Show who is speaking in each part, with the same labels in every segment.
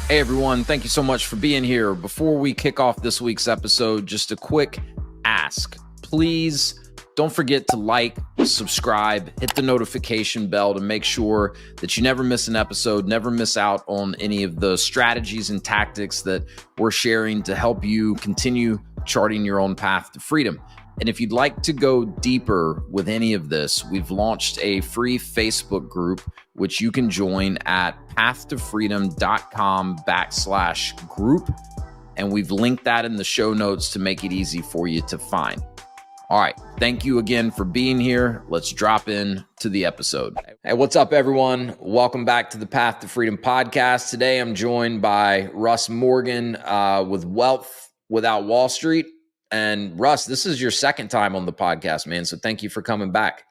Speaker 1: Hey everyone, thank you so much for being here. Before we kick off this week's episode, just a quick ask. Please don't forget to like, subscribe, hit the notification bell to make sure that you never miss an episode, never miss out on any of the strategies and tactics that we're sharing to help you continue charting your own path to freedom. And if you'd like to go deeper with any of this, we've launched a free Facebook group, which you can join at pathtofreedom.com/group. And we've linked that in the show notes to make it easy for you to find. All right. Thank you again for being here. Let's drop in to the episode. Hey, what's up, everyone? Welcome back to the Path to Freedom podcast. Today, I'm joined by Russ Morgan with Wealth Without Wall Street. And Russ, this is your second time on the podcast, man. So thank you for coming back.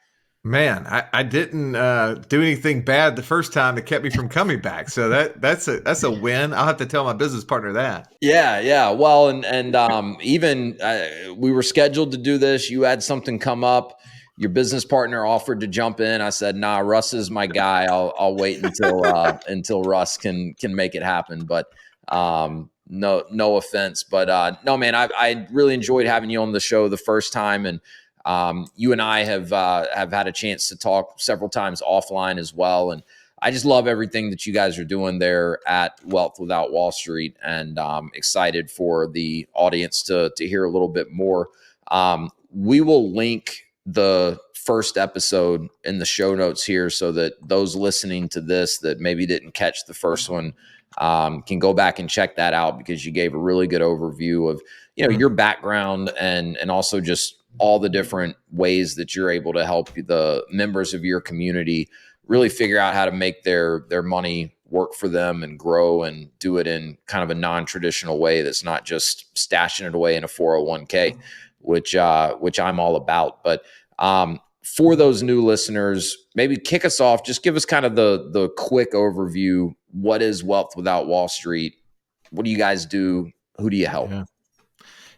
Speaker 2: Man, I didn't do anything bad the first time that kept me from coming back. So that's a win. I'll have to tell my business partner that.
Speaker 1: Yeah. Well, and even we were scheduled to do this. You had something come up. Your business partner offered to jump in. I said, "Nah, Russ is my guy. I'll wait until Russ can make it happen." But no offense, but no, man, I really enjoyed having you on the show the first time, and you and I have had a chance to talk several times offline as well. And I just love everything that you guys are doing there at Wealth Without Wall Street, and excited for the audience to hear a little bit more. We will link the first episode in the show notes here so that those listening to this that maybe didn't catch the first one can go back and check that out, because you gave a really good overview of, your background and also just all the different ways that you're able to help the members of your community really figure out how to make their money work for them and grow, and do it in kind of a non-traditional way that's not just stashing it away in a 401k, which I'm all about. But for those new listeners, maybe kick us off. Just give us kind of the quick overview. What is Wealth Without Wall Street? What do you guys do? Who do you help?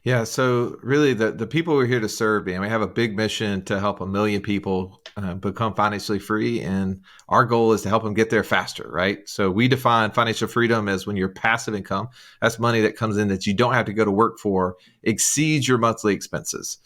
Speaker 2: Yeah. So really the people we're here to serve, man, we have a big mission to help 1 million people become financially free. And our goal is to help them get there faster, right? So we define financial freedom as when your passive income, that's money that comes in that you don't have to go to work for, exceeds your monthly expenses.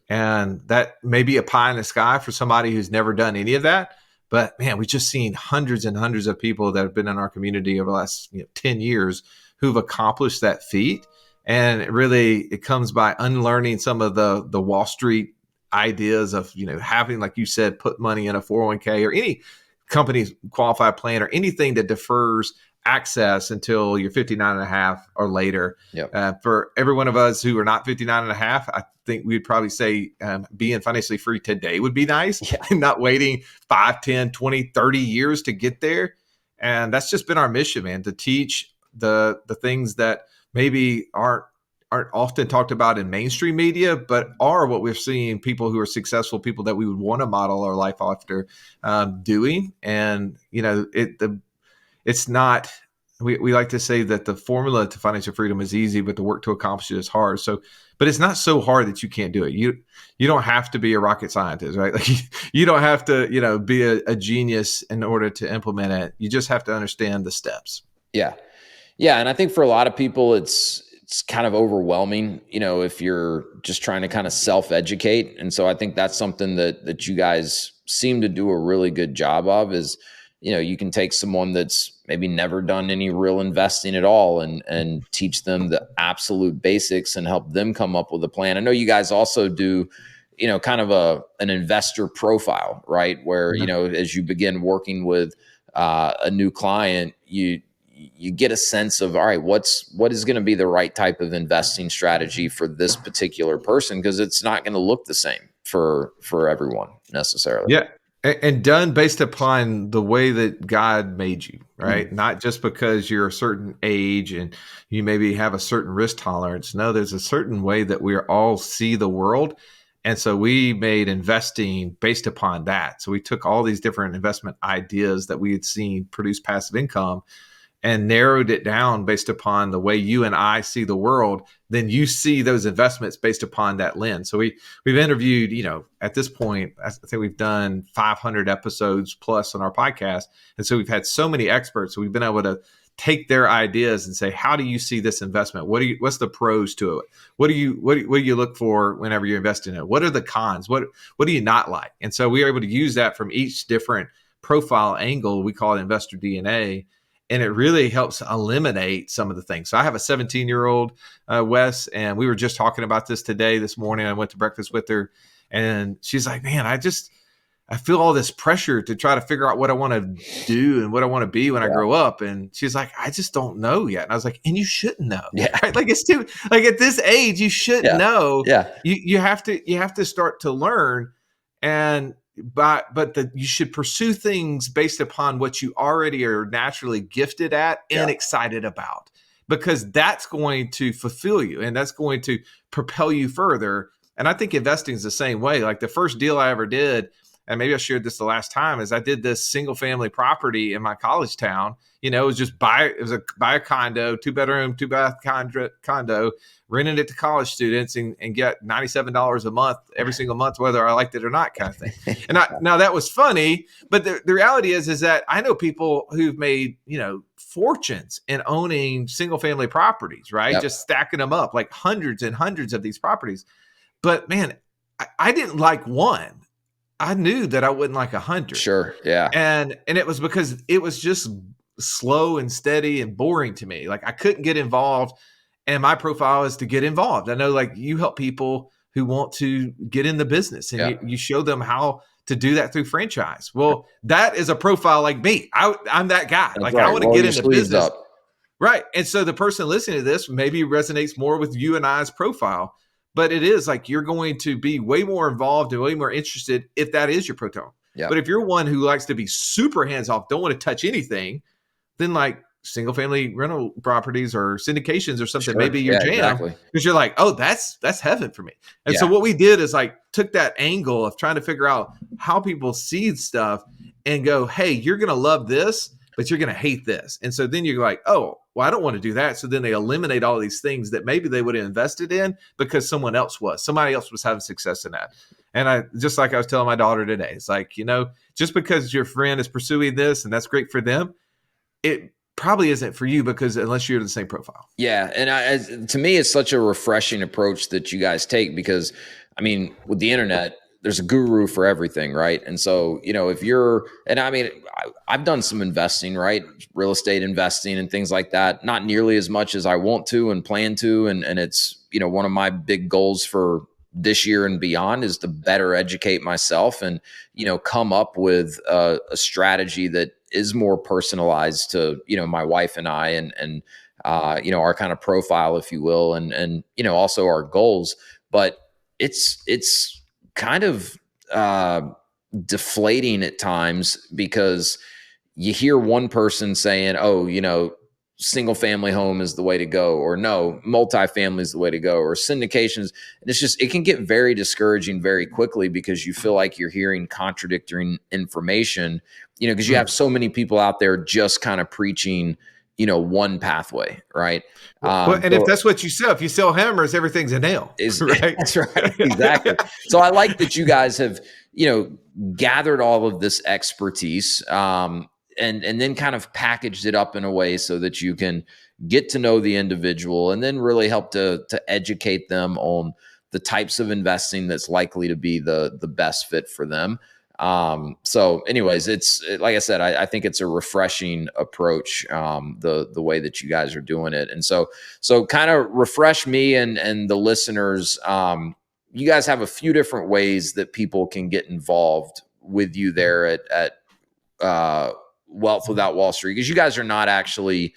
Speaker 2: And that may be a pie in the sky for somebody who's never done any of that. But man, we've just seen hundreds and hundreds of people that have been in our community over the last 10 years who've accomplished that feat. And it comes by unlearning some of the Wall Street ideas of, having, like you said, put money in a 401k or any company's qualified plan or anything that defers access until you're 59 and a half or later.
Speaker 1: Yep.
Speaker 2: For every one of us who are not 59 and a half, I think we'd probably say being financially free today would be nice. And not waiting 5, 10, 20, 30 years to get there. And that's just been our mission, man, to teach the things that maybe aren't often talked about in mainstream media, but are what we're seeing people who are successful, people that we would want to model our life after doing. And, it's not, we like to say that the formula to financial freedom is easy, but the work to accomplish it is hard. So, but it's not so hard that you can't do it. You don't have to be a rocket scientist, right? Like you don't have to, be a genius in order to implement it. You just have to understand the steps.
Speaker 1: Yeah. And I think for a lot of people, it's kind of overwhelming, if you're just trying to kind of self-educate. And so I think that's something that you guys seem to do a really good job of is, you can take someone that's maybe never done any real investing at all and teach them the absolute basics and help them come up with a plan. I know you guys also do, kind of an investor profile, right? Where, as you begin working with a new client, you get a sense of, all right, what is going to be the right type of investing strategy for this particular person? Because it's not going to look the same for everyone necessarily.
Speaker 2: Yeah. And done based upon the way that God made you, right? Not just because you're a certain age and you maybe have a certain risk tolerance. No, there's a certain way that we all see the world. And so we made investing based upon that. So we took all these different investment ideas that we had seen produce passive income and narrowed it down based upon the way you and I see the world. Then you see those investments based upon that lens. So we've interviewed, at this point, I think we've done 500 episodes plus on our podcast. And so we've had so many experts. So we've been able to take their ideas and say, how do you see this investment? What's the pros to it? What do you look for whenever you're investing in it? What are the cons? What do you not like? And so we are able to use that from each different profile angle. We call it investor DNA. And it really helps eliminate some of the things. So I have a 17-year-old, Wes, and we were just talking about this morning. I went to breakfast with her, and she's like, man, I feel all this pressure to try to figure out what I want to do and what I want to be when I grow up. And she's like, I just don't know yet. And I was like, and you shouldn't know.
Speaker 1: Yeah.
Speaker 2: Right? Like it's too, like at this age, you shouldn't know.
Speaker 1: Yeah.
Speaker 2: You have to start to learn. And you should pursue things based upon what you already are naturally gifted at and excited about, because that's going to fulfill you and that's going to propel you further. And I think investing is the same way. Like the first deal I ever did, and maybe I shared this the last time, is I did this single family property in my college town. It was just buy a condo, 2-bedroom, 2-bath condo, rented it to college students and get $97 a month every single month, whether I liked it or not, kind of thing. And now that was funny, but the reality is that I know people who've made, fortunes in owning single family properties, right? Yep. Just stacking them up, like hundreds and hundreds of these properties. But man, I didn't like one. I knew that I wouldn't like 100.
Speaker 1: Sure. Yeah.
Speaker 2: And it was because it was just slow and steady and boring to me. Like I couldn't get involved, and my profile is to get involved. I know like you help people who want to get in the business, and you show them how to do that through franchise. Well, that is a profile like me. I'm that guy.
Speaker 1: That's
Speaker 2: like
Speaker 1: right.
Speaker 2: I want to get into business.
Speaker 1: Up.
Speaker 2: Right. And so the person listening to this maybe resonates more with you and I's profile. But it is like you're going to be way more involved and way more interested if that is your proton. Yeah. But if you're one who likes to be super hands-off, don't want to touch anything, then like single-family rental properties or syndications or something maybe your jam. Because you're like, oh, that's heaven for me. And so what we did is like took that angle of trying to figure out how people see stuff and go, hey, you're going to love this, but you're going to hate this. And so then you're like, oh, well, I don't want to do that. So then they eliminate all these things that maybe they would have invested in because somebody else was having success in that. And I just like I was telling my daughter today, it's like, just because your friend is pursuing this and that's great for them, it probably isn't for you, because unless you're the same profile.
Speaker 1: Yeah. And to me, it's such a refreshing approach that you guys take, because I mean, with the internet, there's a guru for everything, right? And so, if you're, and I mean, I've done some investing, right? Real estate investing and things like that. Not nearly as much as I want to and plan to. And it's, one of my big goals for this year and beyond is to better educate myself and, come up with a strategy that is more personalized to, my wife and I and our kind of profile, if you will, and also our goals. But it's kind of deflating at times, because you hear one person saying, oh, single family home is the way to go, or no, multifamily is the way to go, or syndications. And it can get very discouraging very quickly, because you feel like you're hearing contradictory information, because you have so many people out there just kind of preaching, one pathway, right?
Speaker 2: And if that's what you sell, if you sell hammers, everything's a nail.
Speaker 1: Right? That's right. Exactly. So I like that you guys have, gathered all of this expertise, and then kind of packaged it up in a way so that you can get to know the individual and then really help to educate them on the types of investing that's likely to be the best fit for them. So anyways, it's like I said, I think it's a refreshing approach, the way that you guys are doing it. And so kind of refresh me and the listeners. You guys have a few different ways that people can get involved with you there at Wealth Without Wall Street, because you guys are not actually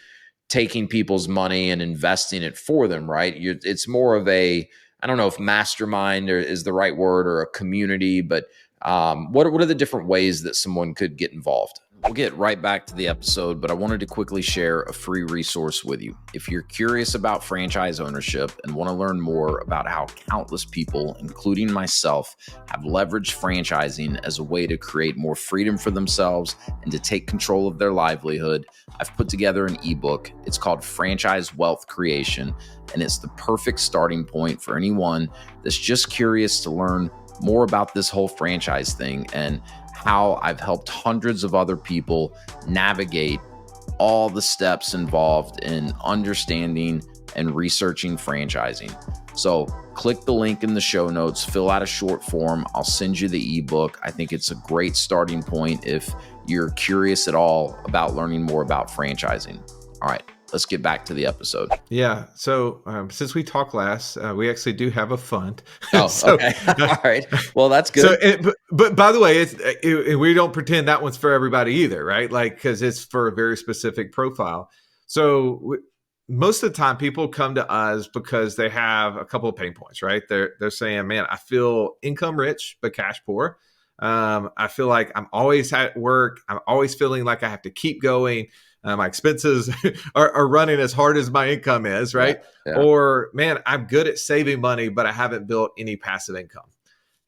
Speaker 1: taking people's money and investing it for them, right? It's more of I don't know if mastermind is the right word, or a community, but what are the different ways that someone could get involved? We'll get right back to the episode, but I wanted to quickly share a free resource with you. If you're curious about franchise ownership and want to learn more about how countless people, including myself, have leveraged franchising as a way to create more freedom for themselves and to take control of their livelihood, I've put together an ebook. It's called Franchise Wealth Creation, and it's the perfect starting point for anyone that's just curious to learn more about this whole franchise thing and how I've helped hundreds of other people navigate all the steps involved in understanding and researching franchising. So click the link in the show notes, fill out a short form. I'll send you the ebook. I think it's a great starting point if you're curious at all about learning more about franchising. All right, let's get back to the episode.
Speaker 2: Yeah. So since we talked last, we actually do have a fund.
Speaker 1: Oh,
Speaker 2: so,
Speaker 1: okay. All right. Well, that's good.
Speaker 2: But by the way, we don't pretend that one's for everybody either, right? Like, because it's for a very specific profile. So most of the time, people come to us because they have a couple of pain points, right? They're saying, "Man, I feel income rich but cash poor. I feel like I'm always at work. I'm always feeling like I have to keep going. My expenses are running as hard as my income is, right?
Speaker 1: Yeah, yeah.
Speaker 2: Or, man, I'm good at saving money, but I haven't built any passive income."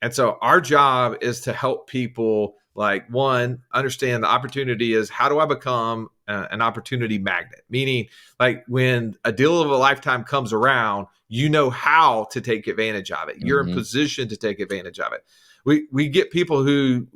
Speaker 2: And so our job is to help people, like, one, understand the opportunity is, how do I become an opportunity magnet? Meaning, like, when a deal of a lifetime comes around, you know how to take advantage of it. You're in position to take advantage of it. We get people who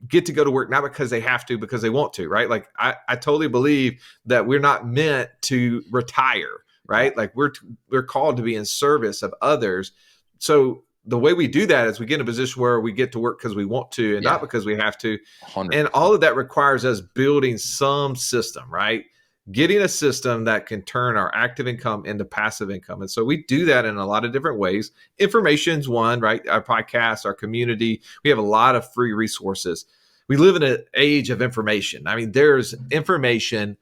Speaker 2: get to go to work not because they have to, because they want to, right? Like, I totally believe that we're not meant to retire, right? Like, we're called to be in service of others. So the way we do that is we get in a position where we get to work because we want to and not because we have to.
Speaker 1: 100%.
Speaker 2: And all of that requires us building some system, right? Getting a system that can turn our active income into passive income. And so we do that in a lot of different ways. Information's one, right? Our podcast, our community, we have a lot of free resources. We live in an age of information. I mean, there's information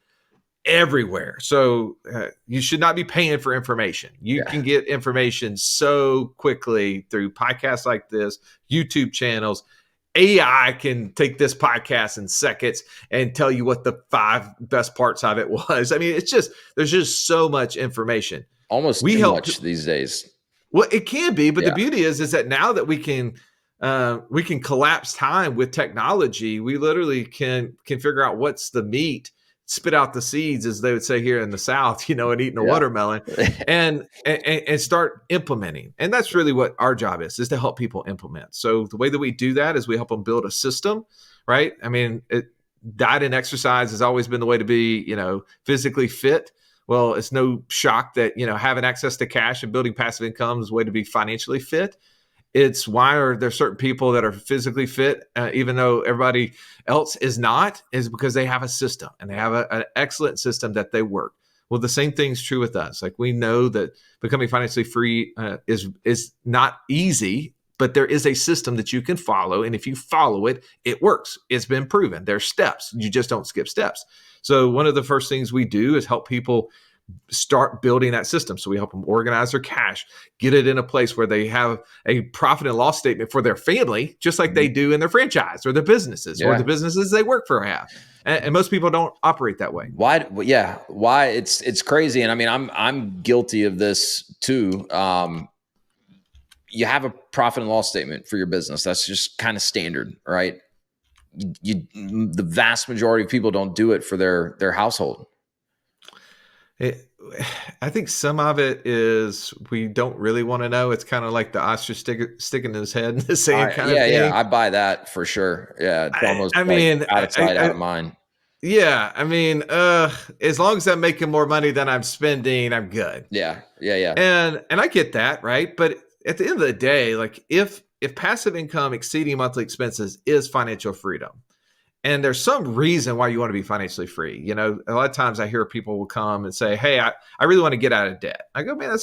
Speaker 2: everywhere. So you should not be paying for information. You can get information so quickly through podcasts like this, YouTube channels. AI can take this podcast in seconds and tell you what the 5 best parts of it was. I mean, there's just so much information.
Speaker 1: Almost too much these days.
Speaker 2: Well, it can be, but the beauty is that now that we can collapse time with technology, we literally can figure out what's the meat, spit out the seeds, as they would say here in the South, and eating a watermelon and start implementing. And that's really what our job is to help people implement. So the way that we do that is we help them build a system, right? I mean, diet and exercise has always been the way to be, physically fit. Well, it's no shock that, having access to cash and building passive income is a way to be financially fit. It's why are there certain people that are physically fit, even though everybody else is not, is because they have a system and they have an excellent system that they work. Well, the same thing's true with us. Like, we know that becoming financially free is not easy, but there is a system that you can follow. And if you follow it, it works. It's been proven. There's steps. You just don't skip steps. So one of the first things we do is help people start building that system. So we help them organize their cash, get it in a place where they have a profit and loss statement for their family, just like they do in their franchise or their businesses or the businesses they work for have. And most people don't operate that way.
Speaker 1: Why? Yeah. Why? It's crazy. And I mean, I'm guilty of this too. You have a profit and loss statement for your business. That's just kind of standard, right? The vast majority of people don't do it for their household.
Speaker 2: I think some of it is we don't really want to know. It's kind of like the ostrich sticking in his head in the sand kind of thing.
Speaker 1: Yeah, I buy that for sure. Yeah, it's almost out of sight, out of mind.
Speaker 2: Yeah, I mean, as long as I'm making more money than I'm spending, I'm good.
Speaker 1: Yeah.
Speaker 2: And I get that, right? But at the end of the day, like, if passive income exceeding monthly expenses is financial freedom, and there's some reason why you want to be financially free. A lot of times I hear people will come and say, "Hey, I really want to get out of debt." I go, "Man,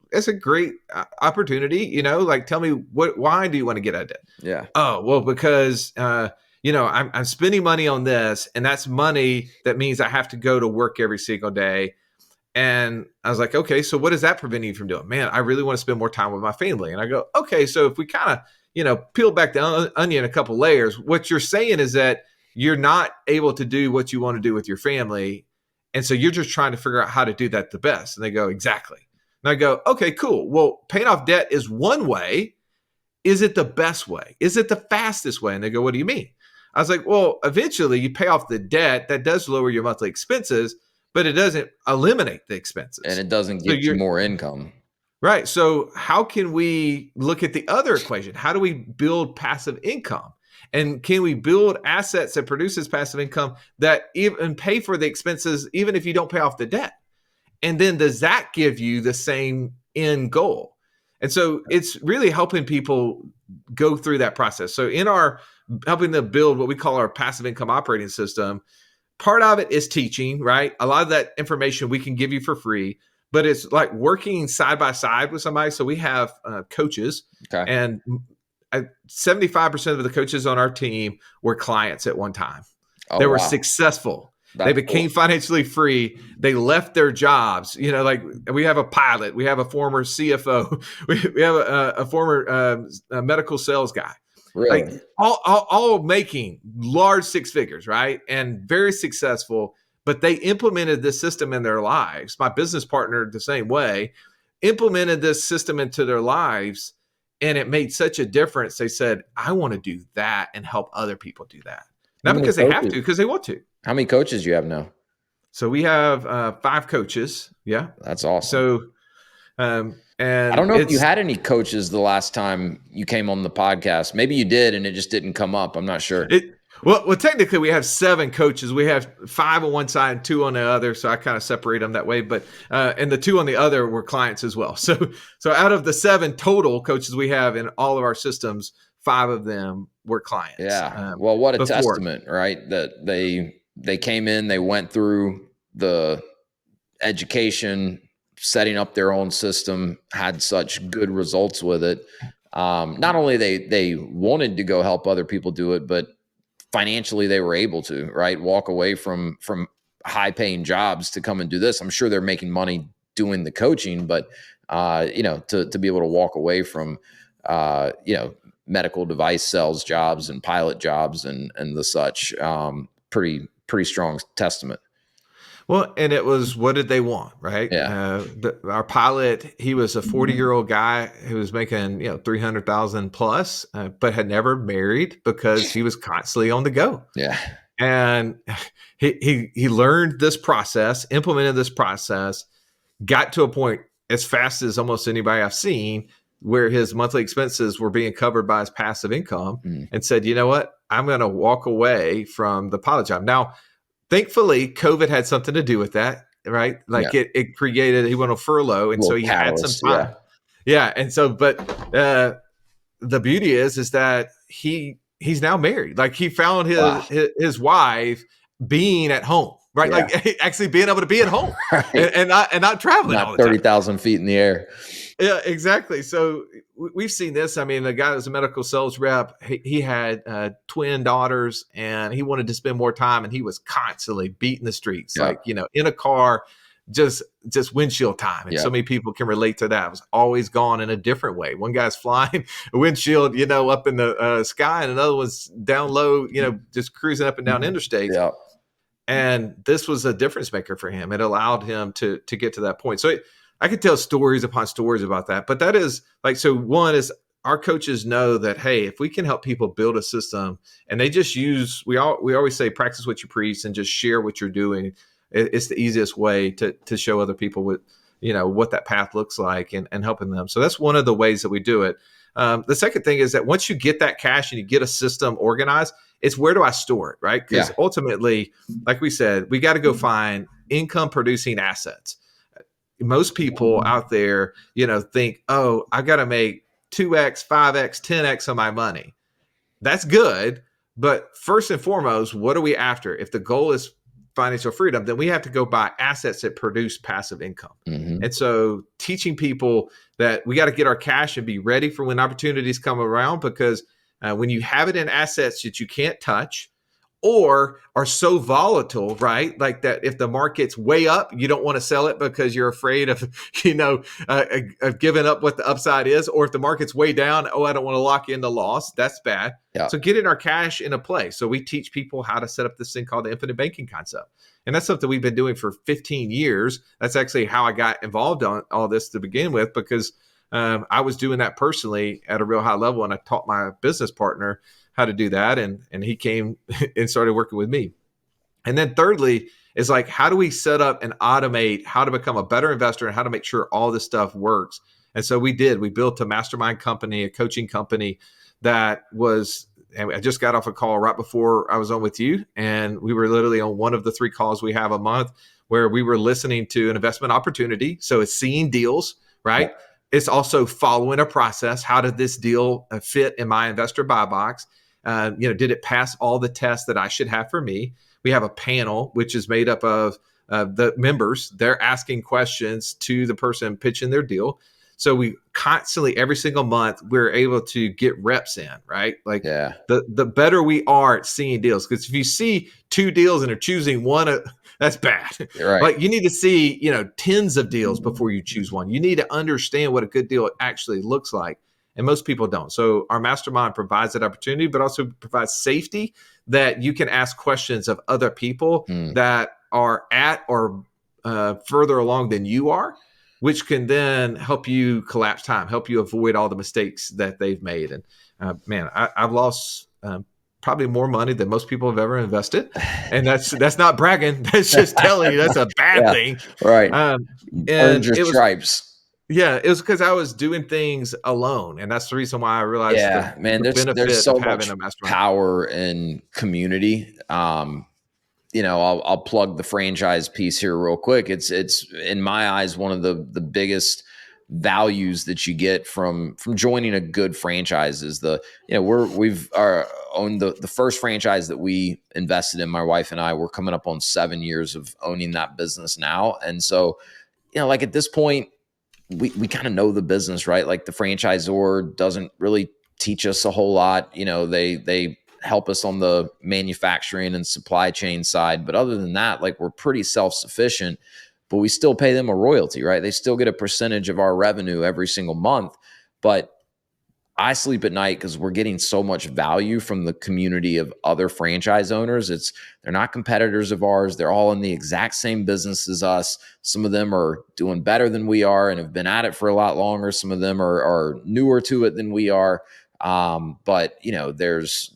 Speaker 2: that's a great opportunity. Like, tell me why do you want to get out of debt?"
Speaker 1: Yeah.
Speaker 2: Oh, well, because I'm spending money on this, and that's money that means I have to go to work every single day. And I was like, okay, so what is that preventing you from doing? Man, I really want to spend more time with my family. And I go, okay, so if we kind of peel back the onion a couple layers, what you're saying is that you're not able to do what you want to do with your family. And so you're just trying to figure out how to do that the best. And they go, exactly. And I go, okay, cool. Well, paying off debt is one way. Is it the best way? Is it the fastest way? And they go, what do you mean? I was like, well, eventually you pay off the debt. That does lower your monthly expenses, but it doesn't eliminate the expenses.
Speaker 1: And it doesn't get you more income.
Speaker 2: Right. So how can we look at the other equation? How do we build passive income? And can we build assets that produces passive income that even pay for the expenses, even if you don't pay off the debt? And then does that give you the same end goal? And so it's really helping people go through that process. So in our helping them build what we call our passive income operating system, part of it is teaching, right? A lot of that information we can give you for free, but it's like working side by side with somebody. So we have coaches, and 75% of the coaches on our team were clients at one time. They were successful. They became financially free. They left their jobs. Like we have a pilot, we have a former CFO, we have a former medical sales guy.
Speaker 1: Really?
Speaker 2: Like all making large six figures, right? And very successful, but they implemented this system in their lives. My business partner, the same way, implemented this system into their lives, and it made such a difference. They said, I want to do that and help other people do that. Not because they have to, because they want to.
Speaker 1: How many coaches do you have now?
Speaker 2: So we have 5 coaches. Yeah.
Speaker 1: That's awesome.
Speaker 2: So, and
Speaker 1: I don't know if you had any coaches the last time you came on the podcast. Maybe you did, and it just didn't come up. I'm not sure.
Speaker 2: Well, technically we have 7 coaches. We have 5 on one side and 2 on the other. So I kind of separate them that way. But and the 2 on the other were clients as well. So out of the 7 total coaches we have in all of our systems, 5 of them were clients.
Speaker 1: Yeah. Well, what a testament, right? That they came in, they went through the education, setting up their own system, had such good results with it. Not only they wanted to go help other people do it, but financially they were able to, right? Walk away from high paying jobs to come and do this. I'm sure they're making money doing the coaching, but to be able to walk away from medical device sales jobs and pilot jobs and the such, pretty strong testament.
Speaker 2: Well, and it was, what did they want, right?
Speaker 1: Yeah.
Speaker 2: Our pilot, he was a 40-year-old guy who was making, $300,000 plus, but had never married because he was constantly on the go.
Speaker 1: Yeah.
Speaker 2: And he learned this process, implemented this process, got to a point as fast as almost anybody I've seen where his monthly expenses were being covered by his passive income, and said, you know what, I'm going to walk away from the pilot job. Now, thankfully, COVID had something to do with that, right? Like it created, he went on furlough. And so he had some time. Yeah. And so, but the beauty is that he's now married. Like he found his wife being at home, right? Yeah. Like actually being able to be at home and not traveling all the time.
Speaker 1: 30,000 feet in the air.
Speaker 2: Yeah, exactly. So we've seen this. I mean, the guy that was a medical sales rep, he had twin daughters, and he wanted to spend more time, and he was constantly beating the streets, like, in a car, just windshield time. And so many people can relate to that. It was always gone in a different way. One guy's flying a windshield, up in the sky, and another one's down low, just cruising up and down interstates.
Speaker 1: Yeah.
Speaker 2: And this was a difference maker for him. It allowed him to get to that point. So I could tell stories upon stories about that, but that is like, so one is our coaches know that, hey, if we can help people build a system, and they just use, we always say, practice what you preach and just share what you're doing. It's the easiest way to show other people what that path looks like and helping them. So that's one of the ways that we do it. The second thing is that once you get that cash and you get a system organized, it's where do I store it, right? Because ultimately, like we said, we got to go find income producing assets. Most people out there, think, oh, I got to make 2x, 5x, 10x on my money. That's good. But first and foremost, what are we after? If the goal is financial freedom, then we have to go buy assets that produce passive income. Mm-hmm. And so teaching people that we got to get our cash and be ready for when opportunities come around, because when you have it in assets that you can't touch, or are so volatile, right? Like that, if the market's way up, you don't want to sell it because you're afraid of, of giving up what the upside is. Or if the market's way down, I don't want to lock in the loss. That's bad. Yeah. So getting our cash in a place. So we teach people how to set up this thing called the infinite banking concept. And that's something we've been doing for 15 years. That's actually how I got involved on all this to begin with, because I was doing that personally at a real high level. And I taught my business partner how to do that. And he came and started working with me. And then thirdly is like, how do we set up and automate how to become a better investor and how to make sure all this stuff works? And so we built a mastermind company, a coaching company that was and I just got off a call right before I was on with you, and we were literally on one of the 3 calls we have a month where we were listening to an investment opportunity. So it's seeing deals, right?
Speaker 1: Yeah.
Speaker 2: It's also following a process. How did this deal fit in my investor buy box? Did it pass all the tests that I should have for me? We have a panel, which is made up of the members. They're asking questions to the person pitching their deal. So we constantly, every single month, we're able to get reps in, right? Like the better we are at seeing deals. Because if you see 2 deals and are choosing one, that's bad.
Speaker 1: Right.
Speaker 2: Like you need to see, tens of deals before you choose one. You need to understand what a good deal actually looks like. And most people don't. So our mastermind provides that opportunity, but also provides safety that you can ask questions of other people that are at or further along than you are, which can then help you collapse time, help you avoid all the mistakes that they've made. And I've lost probably more money than most people have ever invested. And that's not bragging. That's just telling you that's a bad thing.
Speaker 1: Right.
Speaker 2: And
Speaker 1: your stripes.
Speaker 2: Yeah, it was because I was doing things alone, and that's the reason why I realized the benefit
Speaker 1: there's so
Speaker 2: of having
Speaker 1: much
Speaker 2: a mastermind.
Speaker 1: Power in community. I'll plug the franchise piece here real quick. It's in my eyes one of the biggest values that you get from joining a good franchise is we've owned the first franchise that we invested in. My wife and I, we're coming up on 7 years of owning that business now, and so like at this point, we kind of know the business, right? Like the franchisor doesn't really teach us a whole lot. They help us on the manufacturing and supply chain side. But other than that, like we're pretty self-sufficient, but we still pay them a royalty, right? They still get a percentage of our revenue every single month. But I sleep at night because we're getting so much value from the community of other franchise owners. They're not competitors of ours. They're all in the exact same business as us. Some of them are doing better than we are and have been at it for a lot longer. Some of them are newer to it than we are. But there's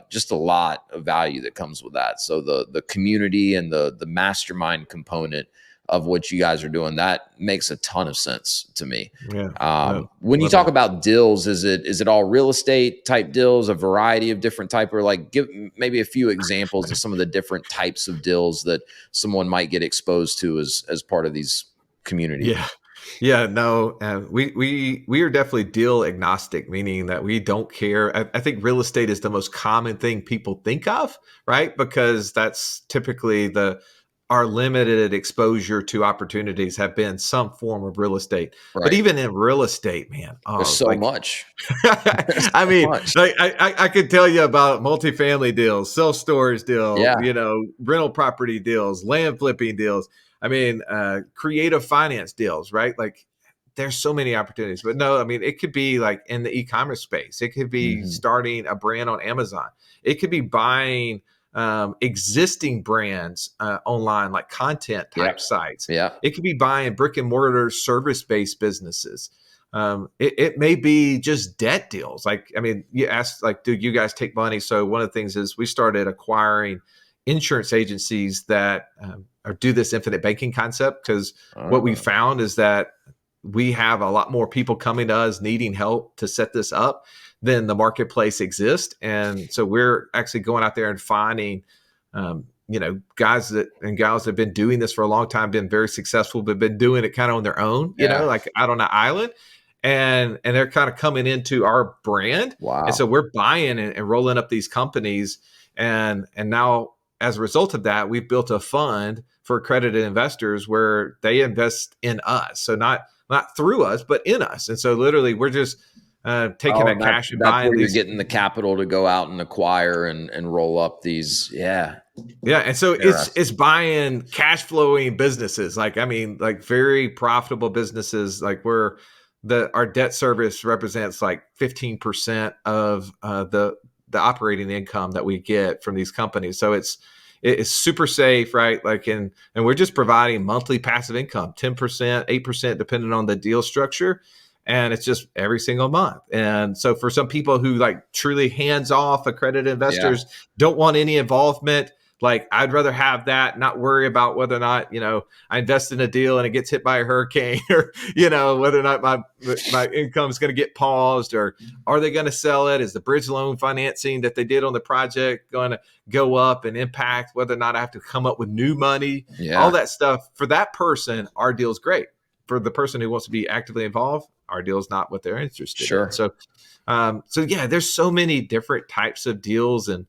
Speaker 1: just a lot of value that comes with that. So the community and the mastermind component of what you guys are doing, that makes a ton of sense to me. When you talk about deals, is it all real estate type deals, a variety of different type, or like give maybe a few examples of some of the different types of deals that someone might get exposed to as part of these communities?
Speaker 2: We are definitely deal agnostic, meaning that we don't care. I think real estate is the most common thing people think of, right? Because that's typically our limited exposure to opportunities have been some form of real estate. Right. But even in real estate, man,
Speaker 1: there's so much.
Speaker 2: I mean, I could tell you about multifamily deals, self-storage deals, rental property deals, land flipping deals. I mean, creative finance deals, right? Like there's so many opportunities, but no, I mean, it could be like in the e-commerce space. It could be starting a brand on Amazon. It could be buying existing brands online, like content type sites. It could be buying brick and mortar service-based businesses. It may be just debt deals. Like, I mean, you asked, like, do you guys take money? So one of the things is we started acquiring insurance agencies that or do this infinite banking concept, because what we found is that we have a lot more people coming to us needing help to set this up than the marketplace exists. And so we're actually going out there and finding, guys and gals that have been doing this for a long time, been very successful, but been doing it kind of on their own, like out on an island. And they're kind of coming into our brand.
Speaker 1: Wow.
Speaker 2: And so we're buying and rolling up these companies. And now as a result of that, we've built a fund for accredited investors where they invest in us. So not through us, but in us. And so literally we're just taking that cash and buying
Speaker 1: where you're getting the capital to go out and acquire and roll up these. Yeah.
Speaker 2: And so it's buying cash flowing businesses. Like, I mean, like very profitable businesses. Like our debt service represents like 15% of the operating income that we get from these companies. So it's super safe, right? Like, and we're just providing monthly passive income, 10%, 8%, depending on the deal structure. And it's just every single month. And so for some people who like truly hands off accredited investors, don't want any involvement, Like, I'd rather have that, not worry about whether or not, I invest in a deal and it gets hit by a hurricane, or, whether or not my income is going to get paused, or are they going to sell it? Is the bridge loan financing that they did on the project going to go up and impact whether or not I have to come up with new money? All that stuff. For that person, our deal is great. For the person who wants to be actively involved, our deal is not what they're interested in. So yeah, there's so many different types of deals, and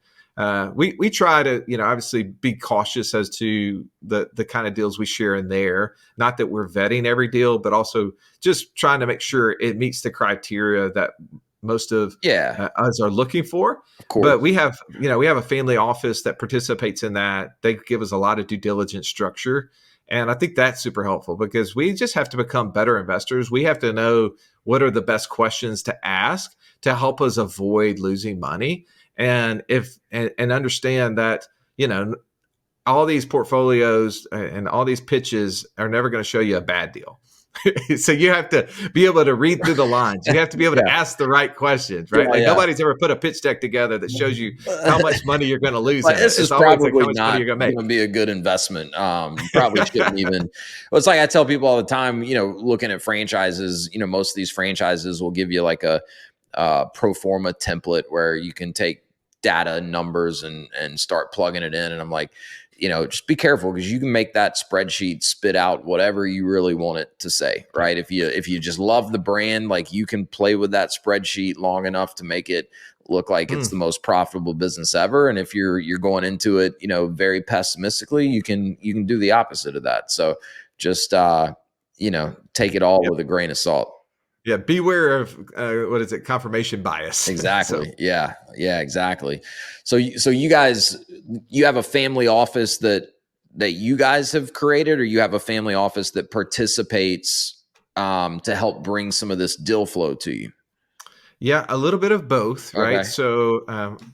Speaker 2: we try to, obviously be cautious as to the kind of deals we share in there. Not that we're vetting every deal, but also just trying to make sure it meets the criteria that most of us are looking for. But we have a family office that participates in that. They give us a lot of due diligence structure. And I think that's super helpful, because we just have to become better investors. We have to know what are the best questions to ask to help us avoid losing money. And understand that, all these portfolios and all these pitches are never going to show you a bad deal. So you have to be able to read through the lines. You have to be able to ask the right questions, right? Nobody's ever put a pitch deck together that shows you how much money you're going to lose.
Speaker 1: This is probably like how much money you're going to be a good investment. You probably shouldn't even. Well, it's like I tell people all the time, looking at franchises, most of these franchises will give you like a pro forma template where you can take data and numbers and start plugging it in. And I'm like, just be careful, because you can make that spreadsheet spit out whatever you really want it to say, right? If you just love the brand, like, you can play with that spreadsheet long enough to make it look like it's the most profitable business ever. And if you're going into it, very pessimistically, you can do the opposite of that. So just take it all with a grain of salt.
Speaker 2: Yeah, beware of confirmation bias.
Speaker 1: Exactly. So. Yeah, exactly. So you guys, you have a family office that you guys have created, or you have a family office that participates to help bring some of this deal flow to you?
Speaker 2: Yeah, a little bit of both, right? Okay. So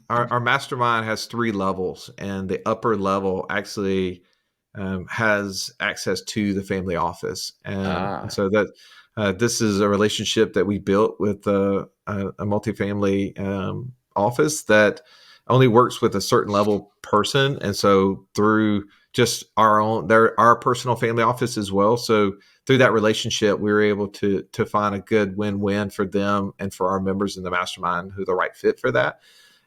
Speaker 2: our mastermind has 3 levels, and the upper level actually has access to the family office, and so that. This is a relationship that we built with a multifamily office that only works with a certain level person. And so through just our personal family office as well. So through that relationship, we were able to find a good win-win for them and for our members in the mastermind who are the right fit for that.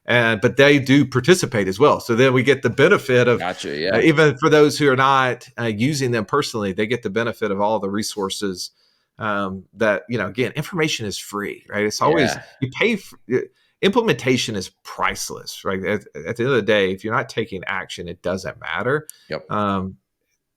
Speaker 2: But they do participate as well. So then we get the benefit of, even for those who are not using them personally, they get the benefit of all the resources that, again, information is free, right? It's always, you pay for, implementation is priceless, right? At the end of the day, if you're not taking action, it doesn't matter.
Speaker 1: Yep.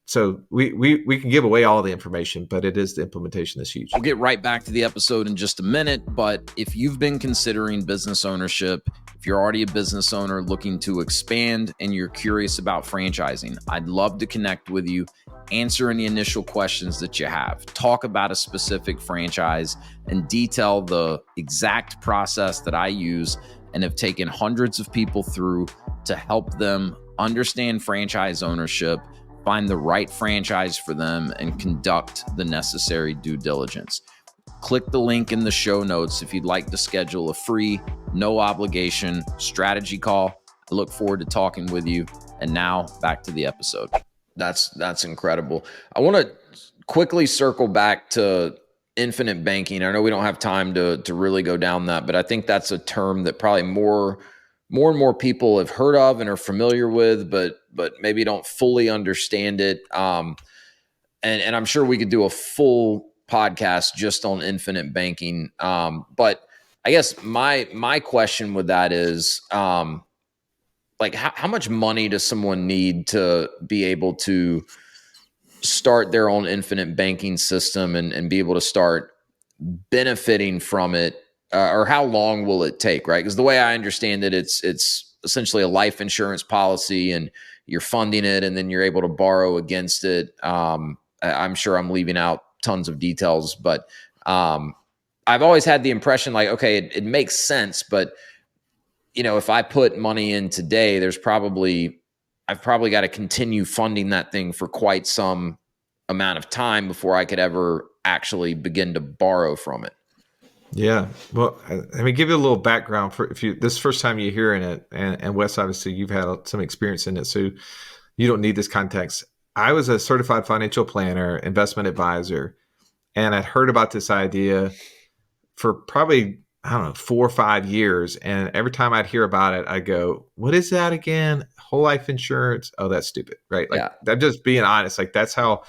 Speaker 2: So we can give away all the information, but it is the implementation that's huge.
Speaker 1: We'll get right back to the episode in just a minute, but if you've been considering business ownership, if you're already a business owner looking to expand and you're curious about franchising, I'd love to connect with you, answer any initial questions that you have, talk about a specific franchise, and detail the exact process that I use and have taken hundreds of people through to help them understand franchise ownership, find the right franchise for them, and conduct the necessary due diligence. Click the link in the show notes if you'd like to schedule a free, no obligation strategy call. I look forward to talking with you. And now back to the episode. That's incredible. I want to quickly circle back to infinite banking. I know we don't have time to really go down that, but I think that's a term that probably more and more people have heard of and are familiar with, but maybe don't fully understand it. And I'm sure we could do a full podcast just on infinite banking. But I guess my question with that is, like, how much money does someone need to be able to start their own infinite banking system and be able to start benefiting from it? Or how long will it take, right? Because the way I understand it, it's essentially a life insurance policy, and you're funding it, and then you're able to borrow against it. I'm sure I'm leaving out tons of details, but I've always had the impression, like, okay, it makes sense, but if I put money in today, I've probably got to continue funding that thing for quite some amount of time before I could ever actually begin to borrow from it.
Speaker 2: Yeah. Well, let me give you a little background for if you this is the first time you're hearing it, and Wes, obviously you've had some experience in it, so you don't need this context. I was a certified financial planner, investment advisor, and I'd heard about this idea for probably, I don't know, 4 or 5 years. And every time I'd hear about it, I go, what is that again? Whole life insurance? Oh, that's stupid. Right. Like
Speaker 1: Yeah.
Speaker 2: I'm just being honest. Like that's how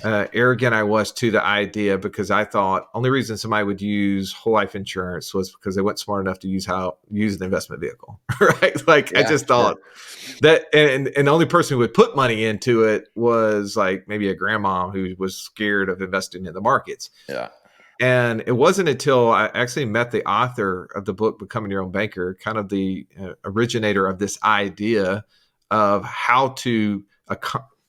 Speaker 2: arrogant I was to the idea, because I thought only reason somebody would use whole life insurance was because they weren't smart enough to use an investment vehicle. Right. Like I
Speaker 1: Yeah.
Speaker 2: just
Speaker 1: Sure.
Speaker 2: thought that, and the only person who would put money into it was like maybe a grandma who was scared of investing in the markets.
Speaker 1: Yeah.
Speaker 2: And it wasn't until I actually met the author of the book, Becoming Your Own Banker, kind of the originator of this idea of how to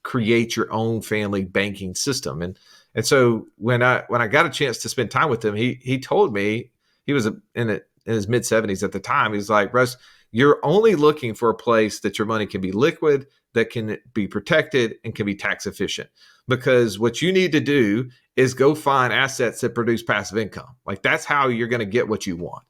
Speaker 2: create your own family banking system. And so when I got a chance to spend time with him, he told me, he was in his mid 70s at the time. He's like, Russ, you're only looking for a place that your money can be liquid, that can be protected, and can be tax efficient. Because what you need to do is go find assets that produce passive income. Like that's how you're going to get what you want.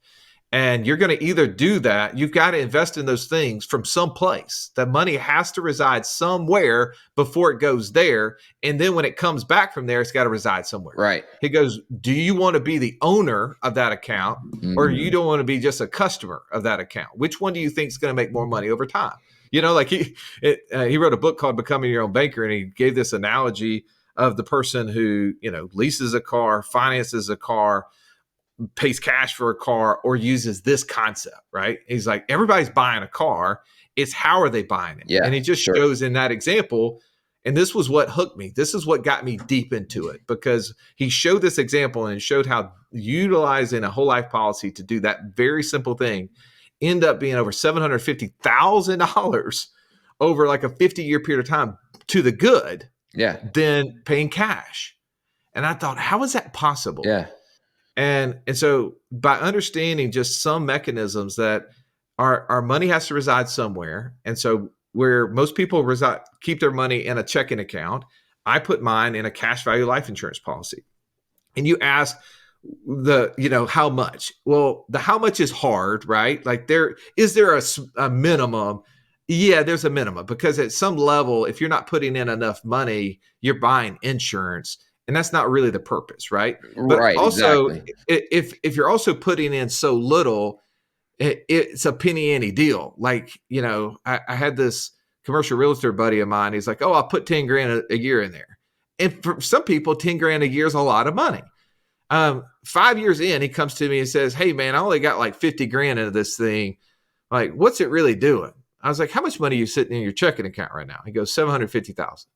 Speaker 2: And you're going to either do that, you've got to invest in those things from some place. The money has to reside somewhere before it goes there. And then when it comes back from there, it's got to reside somewhere.
Speaker 1: Right.
Speaker 2: He goes, do you want to be the owner of that account, or you don't want to be just a customer of that account? Which one do you think is going to make more money over time? You know, like he wrote a book called Becoming Your Own Banker, and he gave this analogy of the person who, you know, leases a car, finances a car, pays cash for a car, or uses this concept, right? He's like, everybody's buying a car. It's how are they buying it?
Speaker 1: Yeah.
Speaker 2: And he just shows in that example. And this was what hooked me. This is what got me deep into it, because he showed this example and showed how utilizing a whole life policy to do that very simple thing end up being over $750,000 over like a 50-year period of time to the good, than paying cash. And I thought, how is that possible?
Speaker 1: Yeah.
Speaker 2: And so by understanding just some mechanisms that our money has to reside somewhere. And so where most people keep their money in a checking account, I put mine in a cash value life insurance policy. And you ask how much? Well, the how much is hard, right? Like is there a minimum? Yeah, there's a minimum, because at some level, if you're not putting in enough money, you're buying insurance. And that's not really the purpose, right? But
Speaker 1: Right,
Speaker 2: also,
Speaker 1: exactly.
Speaker 2: if you're also putting in so little, it's a penny ante deal. Like, I had this commercial realtor buddy of mine. He's like, oh, I'll put 10 grand a year in there. And for some people, 10 grand a year is a lot of money. 5 years in, he comes to me and says, hey, man, I only got like 50 grand into this thing. Like, what's it really doing? I was like, how much money are you sitting in your checking account right now? He goes, 750,000.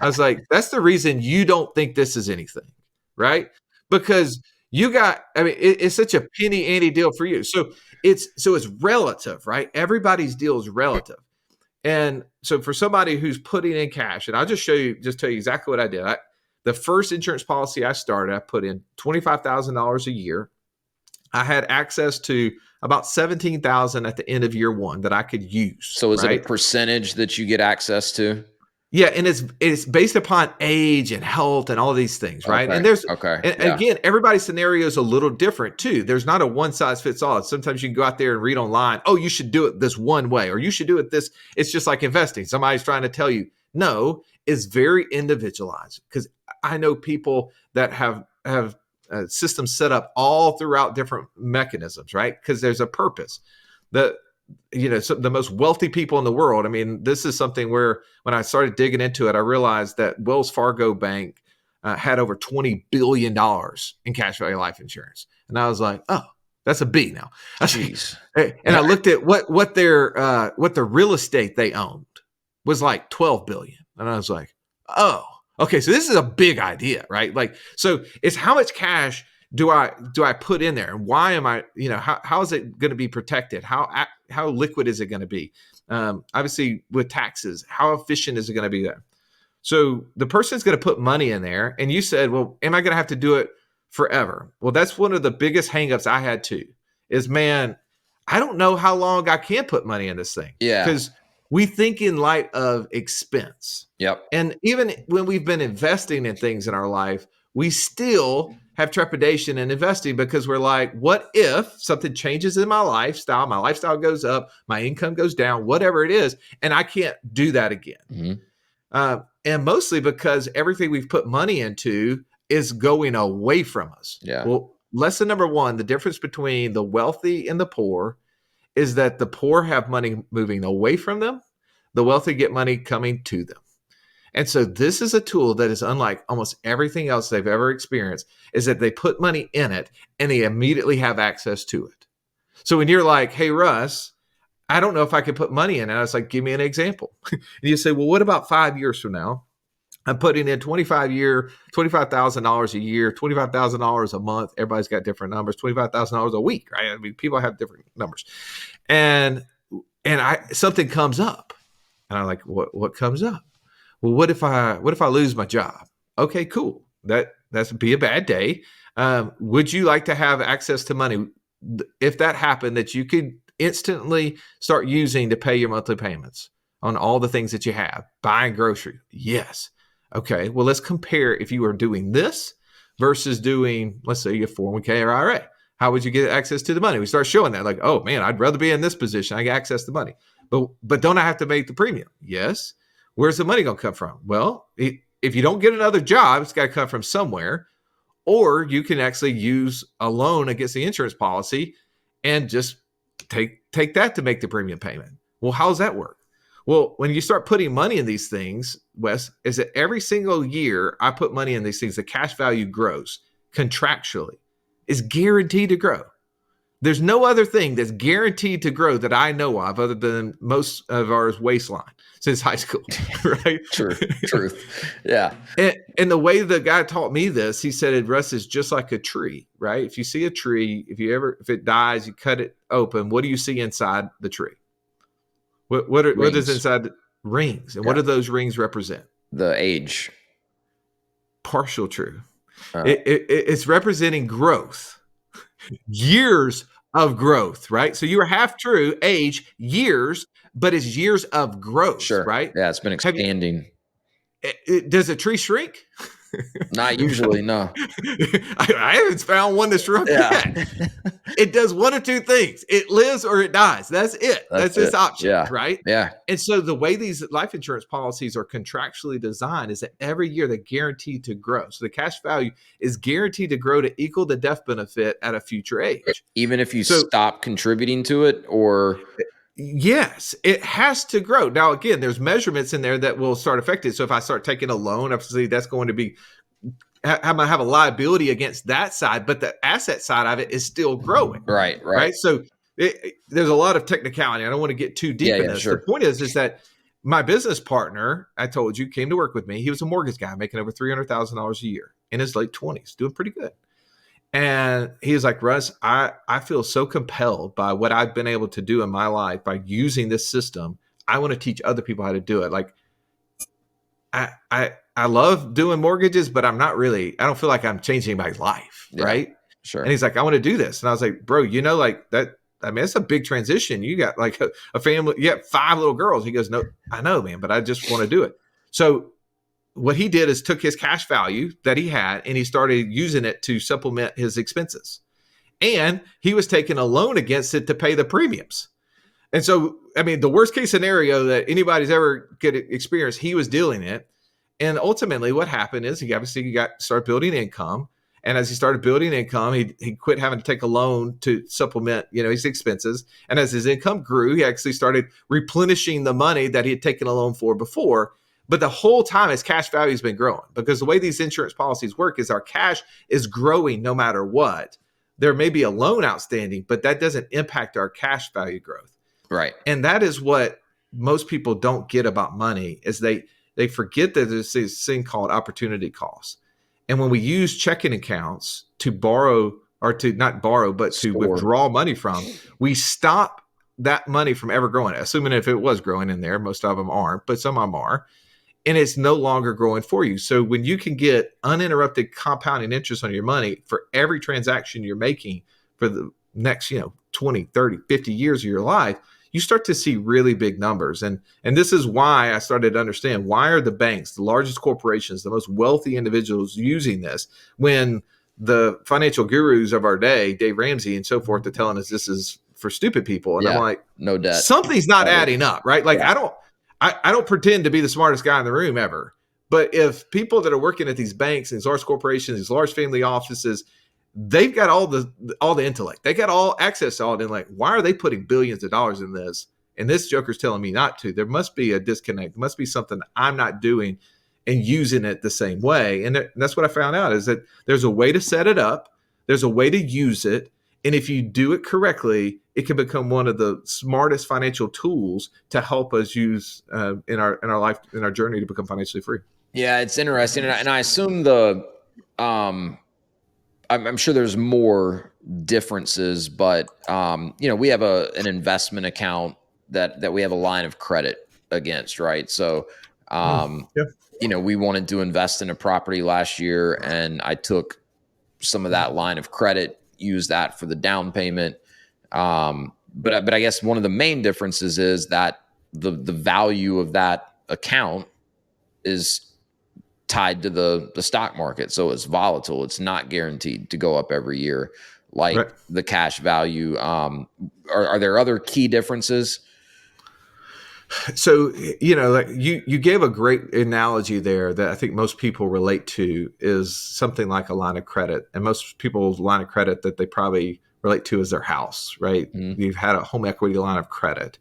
Speaker 2: I was like, that's the reason you don't think this is anything, right? Because it's such a penny ante deal for you. So it's relative, right? Everybody's deal is relative. And so for somebody who's putting in cash, and I'll just tell you exactly what I did. The first insurance policy I started, I put in $25,000 a year. I had access to about $17,000 at the end of year one that I could use.
Speaker 1: So is it a percentage that you get access to?
Speaker 2: Yeah, and it's based upon age and health and all of these things, right?
Speaker 1: Okay.
Speaker 2: And there's
Speaker 1: yeah.
Speaker 2: Again, everybody's scenario is a little different too. There's not a one size fits all. Sometimes you can go out there and read online, oh, you should do it this one way, or you should do it this. It's just like investing. Somebody's trying to tell you, no, it's very individualized, because I know people that have systems set up all throughout different mechanisms, right? Because there's a purpose. So the most wealthy people in the world. I mean, this is something where when I started digging into it, I realized that Wells Fargo Bank had over $20 billion in cash value life insurance. And I was like, oh, that's a B now.
Speaker 1: Jeez.
Speaker 2: And I looked at what their real estate they owned was like 12 billion. And I was like, oh, okay. So this is a big idea, right? Like, so it's how much cash do I put in there, and why am I, how is it going to be protected? How liquid is it going to be? Obviously with taxes, how efficient is it going to be there? So the person's going to put money in there, and you said, well, am I going to have to do it forever? Well, that's one of the biggest hangups I had too, is, man, I don't know how long I can put money in this thing.
Speaker 1: Yeah.
Speaker 2: Because we think in light of expense.
Speaker 1: Yep.
Speaker 2: And even when we've been investing in things in our life, we still have trepidation in investing because we're like, what if something changes in my lifestyle goes up, my income goes down, whatever it is, and I can't do that again.
Speaker 1: Mm-hmm.
Speaker 2: And mostly because everything we've put money into is going away from us.
Speaker 1: Yeah.
Speaker 2: Well, lesson number one, the difference between the wealthy and the poor is that the poor have money moving away from them. The wealthy get money coming to them. And so this is a tool that is unlike almost everything else they've ever experienced, is that they put money in it and they immediately have access to it. So when you're like, hey, Russ, I don't know if I can put money in it. I was like, give me an example. And you say, well, what about 5 years from now? I'm putting in $25,000 a year, $25,000 a month. Everybody's got different numbers, $25,000 a week, right? I mean, people have different numbers. And something comes up. And I'm like, what comes up? Well, what if I lose my job? Okay, cool. That's be a bad day. Would you like to have access to money if that happened that you could instantly start using to pay your monthly payments on all the things that you have? Buying groceries? Yes. Okay, well, let's compare if you were doing this versus doing, let's say, your 401k or IRA. How would you get access to the money? We start showing that, like, oh man, I'd rather be in this position. I get access to money. But don't I have to make the premium? Yes. Where's the money going to come from? Well, if you don't get another job, it's got to come from somewhere. Or you can actually use a loan against the insurance policy and just take that to make the premium payment. Well, how does that work? Well, when you start putting money in these things, Wes, is that every single year I put money in these things, the cash value grows contractually. It's guaranteed to grow. There's no other thing that's guaranteed to grow that I know of other than most of ours waistline since high school, right?
Speaker 1: Truth. Yeah.
Speaker 2: And the way the guy taught me this, he said, Russ, is just like a tree, right? If you see a tree, if it dies, you cut it open, what do you see inside the tree? What is inside the rings? And what do those rings represent?
Speaker 1: The age.
Speaker 2: Partial true. It's representing growth. Years of growth, right? So you are half true, age, years, but it's years of growth,
Speaker 1: Sure.
Speaker 2: Right?
Speaker 1: Yeah, it's been expanding.
Speaker 2: Does a tree shrink?
Speaker 1: Not usually, no.
Speaker 2: I haven't found one that's shrunk yet. It does one of two things. It lives or it dies. That's it. That's its option, right?
Speaker 1: Yeah.
Speaker 2: And so the way these life insurance policies are contractually designed is that every year they're guaranteed to grow. So the cash value is guaranteed to grow to equal the death benefit at a future age.
Speaker 1: Even if you stop contributing to it, or...
Speaker 2: Yes, it has to grow. Now, again, there's measurements in there that will start affecting it. So if I start taking a loan, obviously that's going to be, I'm going to have a liability against that side, but the asset side of it is still growing.
Speaker 1: Right.
Speaker 2: So there's a lot of technicality. I don't want to get too deep in this. Sure. The point is that my business partner, I told you, came to work with me. He was a mortgage guy making over $300,000 a year in his late 20s, doing pretty good. And he was like, Russ, I feel so compelled by what I've been able to do in my life by using this system. I want to teach other people how to do it. Like, I love doing mortgages, but I don't feel like I'm changing my life. Yeah, right.
Speaker 1: Sure.
Speaker 2: And he's like, I want to do this. And I was like, bro, like that. I mean, it's a big transition. You got like a family, you have 5 little girls. He goes, no, I know, man, but I just want to do it. So what he did is took his cash value that he had and he started using it to supplement his expenses. And he was taking a loan against it to pay the premiums. And so, I mean, the worst case scenario that anybody's ever could experience, he was dealing it. And ultimately what happened is he obviously started building income. And as he started building income, he quit having to take a loan to supplement, his expenses. And as his income grew, he actually started replenishing the money that he had taken a loan for before. But the whole time his cash value has been growing, because the way these insurance policies work is our cash is growing no matter what. There may be a loan outstanding, but that doesn't impact our cash value growth.
Speaker 1: Right.
Speaker 2: And that is what most people don't get about money, is they forget that there's this thing called opportunity cost. And when we use checking accounts to borrow, or to not borrow, but to withdraw money from, we stop that money from ever growing, assuming if it was growing in there. Most of them aren't, but some of them are. And it's no longer growing for you. So when you can get uninterrupted compounding interest on your money for every transaction you're making for the next, 20, 30, 50 years of your life, you start to see really big numbers. And this is why I started to understand, why are the banks, the largest corporations, the most wealthy individuals using this, when the financial gurus of our day, Dave Ramsey and so forth, are telling us this is for stupid people. And I'm like,
Speaker 1: no debt.
Speaker 2: Something's not adding up, right? Like,
Speaker 1: Yeah.
Speaker 2: I don't pretend to be the smartest guy in the room ever. But if people that are working at these banks, these large corporations, these large family offices, they've got all the intellect. They got all access to all the intellect. Why are they putting billions of dollars in this? And this joker's telling me not to. There must be a disconnect. There must be something I'm not doing and using it the same way. And that's what I found out, is that there's a way to set it up. There's a way to use it. And if you do it correctly, it can become one of the smartest financial tools to help us use in our life, in our journey to become financially free.
Speaker 1: Yeah, it's interesting. And I assume I'm sure there's more differences, but we have an investment account that we have a line of credit against, right? So, we wanted to invest in a property last year, and I took some of that line of credit, used that for the down payment. But I guess one of the main differences is that the value of that account is tied to the stock market. So it's volatile. It's not guaranteed to go up every year like the cash value. Are there other key differences?
Speaker 2: So, like you gave a great analogy there that I think most people relate to, is something like a line of credit. And most people's line of credit that they probably relate to is their house, right? Mm-hmm. You've had a home equity line of credit,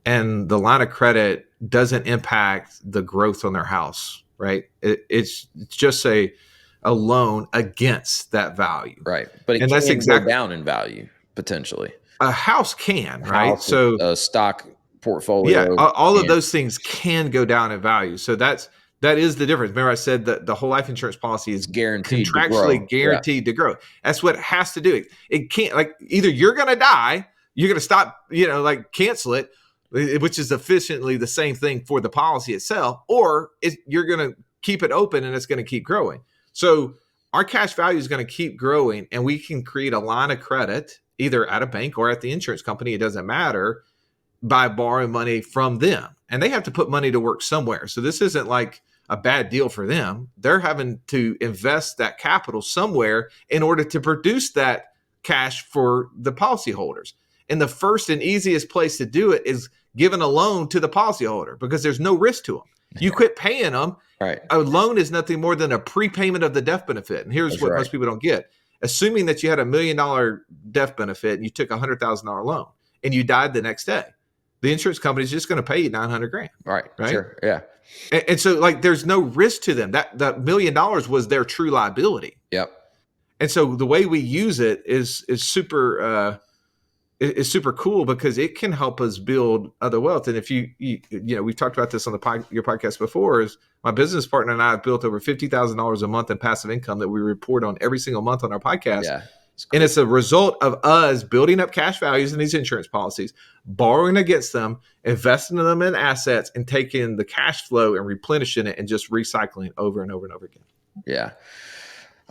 Speaker 2: and the line of credit doesn't impact the growth on their house, right? It's just a loan against that value.
Speaker 1: Right. But it can go down in value, potentially.
Speaker 2: A house can, right? So
Speaker 1: a stock portfolio.
Speaker 2: Yeah, all of those things can go down in value. So that is the difference. Remember, I said that the whole life insurance policy is
Speaker 1: guaranteed,
Speaker 2: contractually guaranteed to grow. That's what it has to do. It can't, like, either you're going to die, you're going to stop, cancel it, which is efficiently the same thing for the policy itself, or you're going to keep it open and it's going to keep growing. So our cash value is going to keep growing, and we can create a line of credit either at a bank or at the insurance company. It doesn't matter, by borrowing money from them. And they have to put money to work somewhere. So this isn't like a bad deal for them. They're having to invest that capital somewhere in order to produce that cash for the policyholders. And the first and easiest place to do it is giving a loan to the policyholder, because there's no risk to them. You quit paying them.
Speaker 1: Right.
Speaker 2: A loan is nothing more than a prepayment of the death benefit. And here's what most people don't get. Assuming that you had $1 million death benefit and you took a $100,000 loan and you died the next day, the insurance company is just going to pay you $900,000.
Speaker 1: Right. Sure. Yeah.
Speaker 2: And so, like, there's no risk to them. That $1 million was their true liability.
Speaker 1: Yep.
Speaker 2: And so the way we use it is super cool, because it can help us build other wealth. And if we've talked about this on your podcast before, is my business partner and I have built over $50,000 a month in passive income that we report on every single month on our podcast.
Speaker 1: Yeah.
Speaker 2: And it's a result of us building up cash values in these insurance policies, borrowing against them, investing them in assets, and taking the cash flow and replenishing it and just recycling it over and over and over again.
Speaker 1: Yeah.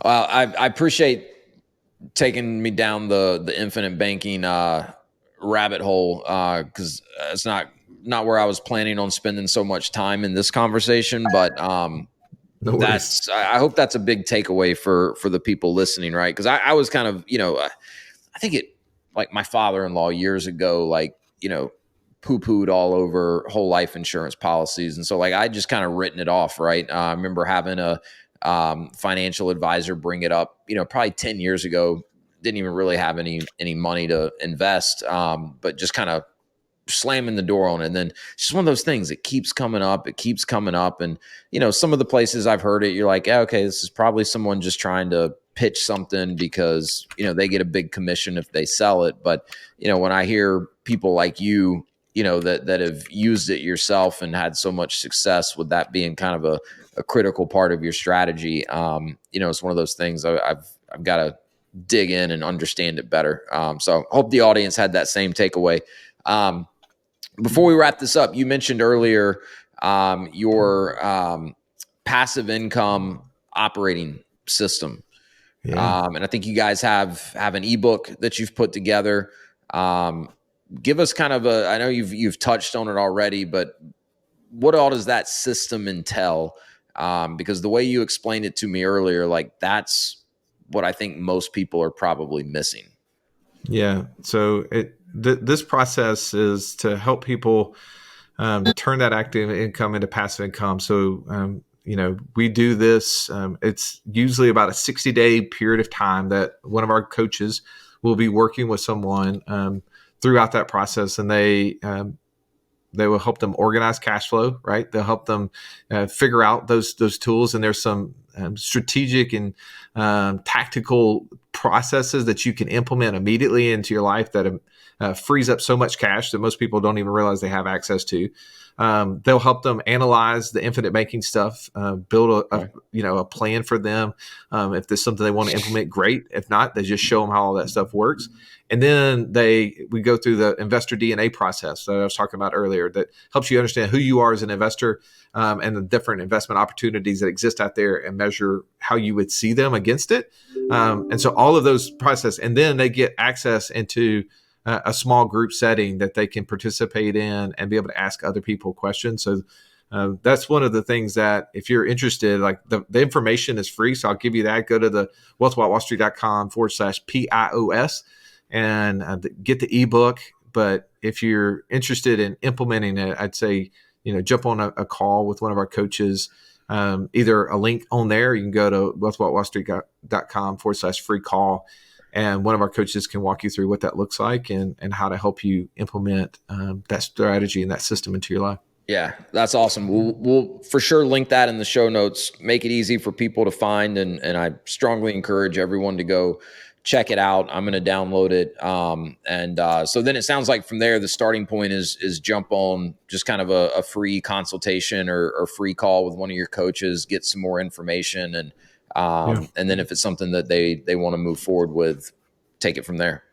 Speaker 1: Well, I appreciate taking me down the infinite banking rabbit hole, because it's not where I was planning on spending so much time in this conversation, but I hope that's a big takeaway for the people listening, right? Because I was kind of, I think it, like, my father-in-law years ago, like, poo-pooed all over whole life insurance policies. And so, like, I just kind of written it off, right? I remember having a financial advisor bring it up, probably 10 years ago. Didn't even really have any money to invest, but just kind of slamming the door on it. And then it's just one of those things that keeps coming up. It keeps coming up. And, some of the places I've heard it, you're like, okay, this is probably someone just trying to pitch something because, they get a big commission if they sell it. But, when I hear people like you, that have used it yourself and had so much success with that being kind of a critical part of your strategy, it's one of those things I've got to dig in and understand it better. So I hope the audience had that same takeaway. Before we wrap this up, you mentioned earlier your passive income operating system. Yeah. And I think you guys have an ebook that you've put together. give us kind of I know you've touched on it already, but what all does that system entail? Because the way you explained it to me earlier, like that's what I think most people are probably missing.
Speaker 2: Yeah. So this process is to help people turn that active income into passive income. So, we do this. It's usually about a 60-day period of time that one of our coaches will be working with someone throughout that process, and they will help them organize cash flow, right? They'll help them figure out those tools, and there's some strategic and tactical processes that you can implement immediately into your life that frees up so much cash that most people don't even realize they have access to. They'll help them analyze the infinite banking stuff, build a plan for them. If there's something they want to implement, great. If not, they just show them how all that stuff works. And then we go through the investor DNA process that I was talking about earlier that helps you understand who you are as an investor and the different investment opportunities that exist out there and measure how you would see them against it. And so all of those process, and then they get access into a small group setting that they can participate in and be able to ask other people questions. So that's one of the things that if you're interested, like the information is free. So I'll give you that. Go to the wealthwithoutwallstreet.com/PIOS and get the ebook. But if you're interested in implementing it, I'd say, jump on a call with one of our coaches, either a link on there. You can go to wealthwithoutwallstreet.com/free call. And one of our coaches can walk you through what that looks like and how to help you implement that strategy and that system into your life.
Speaker 1: Yeah, that's awesome. We'll for sure link that in the show notes, make it easy for people to find. And I strongly encourage everyone to go check it out. I'm going to download it. So then it sounds like from there, the starting point is jump on just kind of a free consultation or free call with one of your coaches, get some more information. And then if it's something that they want to move forward with, take it from there.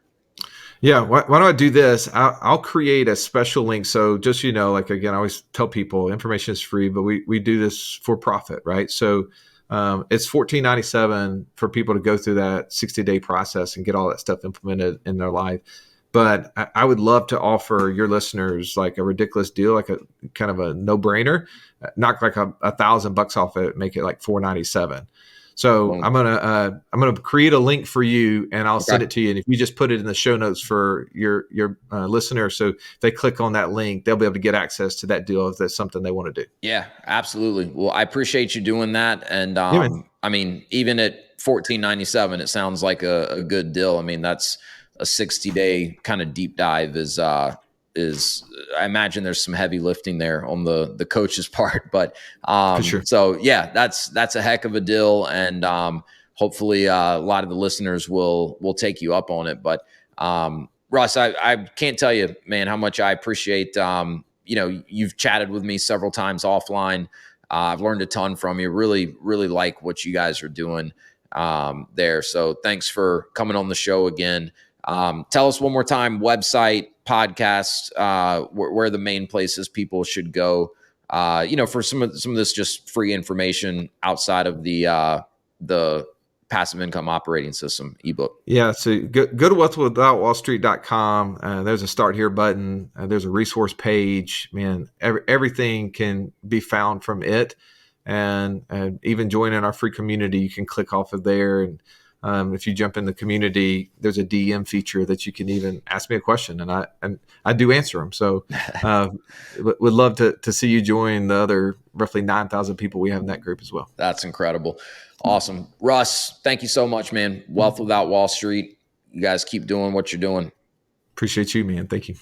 Speaker 2: Yeah. Why don't I do this? I'll create a special link. So just, like, again, I always tell people information is free, but we do this for profit, right? So it's $14.97 for people to go through that 60-day process and get all that stuff implemented in their life. But I would love to offer your listeners like a ridiculous deal, like a kind of a no-brainer, knock like $1,000 off it, make it like $497. So I'm gonna create a link for you, and I'll send it to you. And if you just put it in the show notes for your listener, so if they click on that link, they'll be able to get access to that deal if that's something they want to do.
Speaker 1: Yeah, absolutely. Well, I appreciate you doing that. And I mean, even at $14.97, it sounds like a good deal. I mean, that's a 60-day kind of deep dive. I imagine there's some heavy lifting there on the coach's part, but
Speaker 2: For sure.
Speaker 1: So yeah, that's a heck of a deal, and hopefully a lot of the listeners will take you up on it. But Russ, I can't tell you, man, how much I appreciate. You've chatted with me several times offline. I've learned a ton from you. Really, really like what you guys are doing there. So thanks for coming on the show again. Tell us one more time, website, podcast, where the main places people should go, for some of this just free information outside of the passive income operating system ebook.
Speaker 2: Yeah. So go to wealthwithoutwallstreet.com. There's a start here button. There's a resource page, man. Everything can be found from it. And even joining our free community, you can click off of there. And if you jump in the community, there's a DM feature that you can even ask me a question, and I do answer them. So would love to see you join the other roughly 9,000 people we have in that group as well.
Speaker 1: That's incredible. Awesome. Russ, thank you so much, man. Wealth Without Wall Street. You guys keep doing what you're doing.
Speaker 2: Appreciate you, man. Thank you.